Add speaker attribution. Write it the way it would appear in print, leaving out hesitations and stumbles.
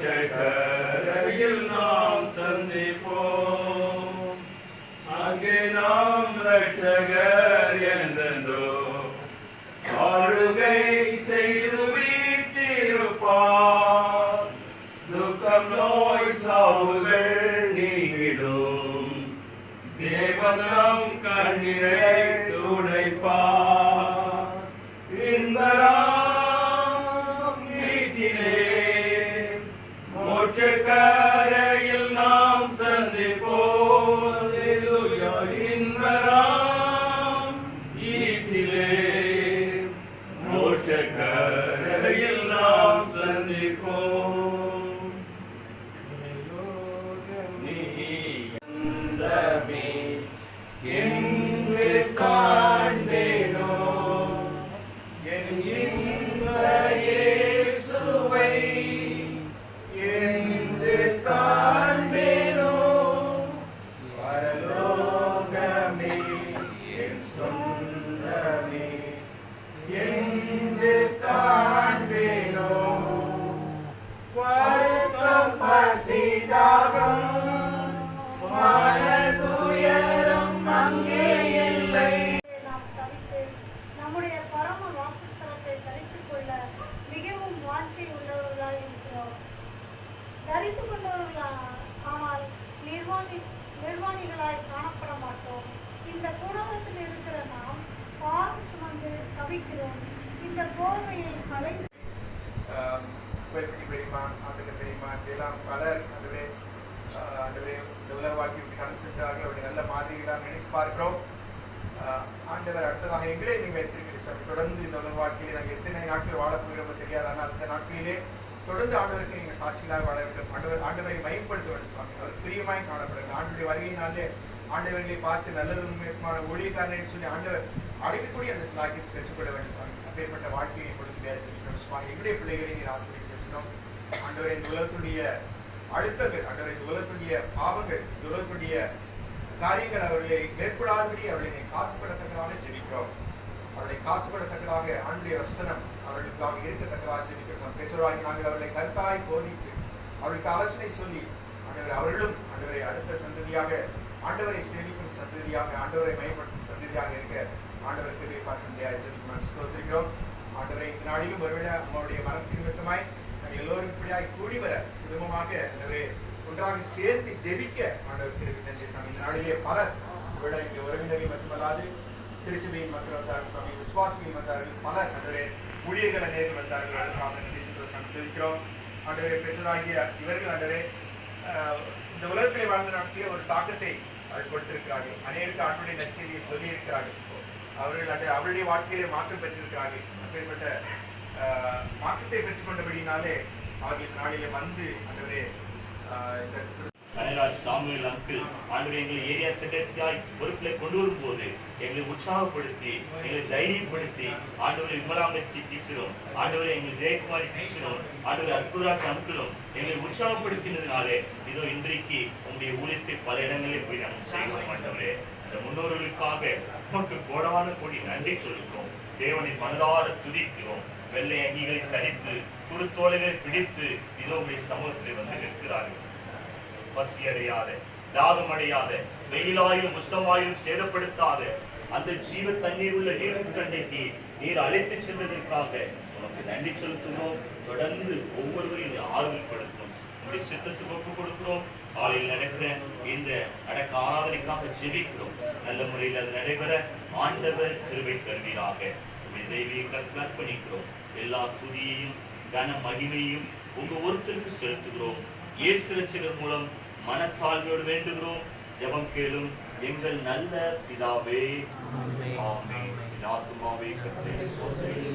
Speaker 1: மோட்சக்கரையில் நாம் சந்திப்போம். அங்கே நாம் ரட்சகர் என்றென்றோ ஆளுகை செய்து வீட்டிருப்பார். துக்கம் நோய் சாவுகள் நீங்கிடும். தேவன் நம் கண்ணீரை துடைப்பார். இன்பராம் வீட்டிலே மோட்சக்கரையில் நாம் சந்திப்போம். இன்பராம் வீட்டிலே மோட்சக்கரையில் நாம் சந்திப்போம். என்று காண்பேனோ என் இன்ப இயேசுவை, என்று காண்பேனோ பரலோகமே என் சொந்தமே, என்று காண்பேனோ வருத்தம் பசிதாகம் மனதுயரம் அங்கே இல்லை.
Speaker 2: நாம் தவித்து நம்முடைய பரம வாசஸ்தலத்தை தரித்துக் கொள்ள மிகவும் வாஞ்சை உள்ளவர்களாய் இருக்கிறோம். தரித்துக் கொண்டவர்களால் ஆனால் நிர்வாணிகளாய் காணப்பட மாட்டோம். இந்த கூடாரத்தில் இருக்கிற நாம் பாரம் சுமந்து தவிக்கிறோம். இந்த போர்வையை கலைந்து
Speaker 1: எல்லாம் பலர் ஆண்டவரே இந்த உலக வாழ்க்கையை கடந்து சென்றார்கள். அவருடைய நல்ல மாதிரிகளாக நினைத்து பார்க்கிறோம். ஆண்டவர் அடுத்ததாக எங்களே நீங்கள் வைத்திருக்கிறீர்கள். தொடர்ந்து இந்த உலக வாழ்க்கையிலே நாங்கள் எத்தனை நாட்கள் வாழப்போகிறோம் தெரியாது. ஆனால் அந்த நாட்களிலே தொடர்ந்து ஆண்டவருக்கு நீங்கள் சாட்சிகளாக வாழ வேண்டும். ஆண்டவரை மையப்படுத்த வேண்டும் சுவாமி. அவர் பிரியமாய் காணப்படுகிறது. ஆண்டுடைய வருகையினாலே ஆண்டவர்களை பார்த்து நல்லதுமான ஊழியக்காரன் சொல்லி ஆண்டவர் அழைக்கக்கூடிய அந்த சிலாக்கியத்தை பெற்றுக்கொள்ள வேண்டும் சுவாமி. அப்பேற்பட்ட வாழ்க்கையை கொடுத்து பேசிக்கிறோம் சுவாமி. எங்களுடைய பிள்ளைகளை நீர் ஆசிரியர் ஆண்டவரை இந்த உலகத்துடைய அழுத்தங்கள், ஆண்டவரை இந்த உலகத்துடைய பாவங்கள், இந்த உலகத்துடைய காரியங்கள் அவர்களை மேற்கொள்ளாதபடி அவர்களை காத்துக்கொள்ளத்தக்கதாக ஜெபிக்கிறோம். அவர்களை காத்துக்கொள்ளத்தக்கதாக ஆண்டுடைய வசனம் அவர்களுக்காக இருக்கத்தக்கதாக ஜெபிக்கிறோம். பெற்றோராகி நாங்கள் அவர்களை கருத்தாய் போதித்து அவர்களுக்கு ஆலோசனை சொல்லி அவர்களும் ஆண்டவரை அடுத்த சந்ததியாக ஆண்டவரை சேவிக்கும் சந்ததியாக ஆண்டவரை மயப்படுத்தும் சந்ததியாக இருக்க ஆண்டவருக்கு பார்க்க முடியாது ஜெபிக்கிறோம். ஆண்டவரை இந்த நாளிலும் ஒருவேளை அவருடைய மரணத்தின் நிமித்தமாய் எல்லோரும் இப்படியாய் கூடி வர குடும்பமாக ஒன்றாக சேர்த்து ஜெபிக்க ஆண்டவருக்கு நன்றி சாமி. இந்த நாளிலே பலர் இங்கே உறவினர்கள் மட்டுமல்லாது திருச்சபையின் மக்கள் வந்தார்கள் சுவாமி, விசுவாசிகள் வந்தார்கள், பலர் ஆண்டவரே ஊழியர்களை நேரில் வந்தார்கள். அதற்காக நன்றி சந்திக்கிறோம். ஆண்டவரை பெற்றோராகிய இவர்கள் ஆண்டவரே இந்த உலகத்திலே வாழ்ந்த நாட்களே ஒரு தாக்கத்தை கொடுத்திருக்கிறார்கள். அநேருக்கு ஆண்டுடைய நற்செய்தியை சொல்லியிருக்கிறார்கள். அவர்கள் அவருடைய வாழ்க்கையிலே மாற்றம் பெற்றிருக்கிறார்கள். அப்படிப்பட்ட மாற்றத்தை பெற்றுக்கொண்டபடினாலே அவர்கள் இந்த நாளிலே வந்து ஆண்டவரே
Speaker 3: சாமுவேல் அங்கிள் ஆண்டவரே எங்களை ஏரியா செக்ரட்டரியாய் பொறுப்பிலே கொண்டு வரும்போது எங்களை உற்சாகப்படுத்தி எங்களை தைரியப்படுத்தி ஆண்டவரை விமலாம்பேச்சி டீச்சரும் ஆண்டவரை எங்கள் ஜெயக்குமாரி டீச்சரும் ஆண்டவரை அற்புதராஜ் அங்கிளும் எங்களை உற்சாகப்படுத்தினதுனாலே இதோ இன்றைக்கு உங்களுடைய ஊழியத்தை பல இடங்களில் போய் நாங்கள் செய்கிறோம். ஆண்டவரே அந்த முன்னோர்களுக்காக நமக்கு கோடான கோடி நன்றி சொல்லுகிறோம். தேவனை மனதார துதிக்கிறோம். வெள்ளை அங்கிகளை தரித்து குறுத்தோலைகளை பிடித்து இதோ உடைய சமூகத்தில் வந்து நிற்கிறார்கள். பசி அடையாத, தாகம் அடையாத, வெயிலாயும் உஷ்ணமாயும் சேதப்படுத்தாத அந்த ஜீவ தண்ணீர் உள்ள நீர்க்கண்டைக்கு நீர் அழைத்து சென்றதற்காக உனக்கு நன்றி செலுத்துகிறோம். தொடர்ந்து ஒவ்வொருவரையும் ஆறுதல் படுத்தும் உங்களுடைய சித்தத்துக்கு ஒப்புக் கொடுக்கிறோம். காலையில் நடக்கிற இந்த அடக்க ஆராதனைக்காக ஜெபிக்கிறோம். நல்ல முறையில் அது நடைபெற ஆண்டவர் கிருபை தருவீராக. தெய்வீக அர்ப்பணிக்கிறோம். எல்லா துதியையும் கன மகிமையும் உங்க ஒருத்தருக்கு செலுத்துகிறோம். இயேசு ரட்சகர் மூலம் மனத்தாழ்வோடு வேண்டுகிறோம். ஜெபம் கேளும் எங்கள் நல்ல பிதாவே. ஆமென். ஆத்துமாவே கர்த்தரை ஸ்தோத்திரி.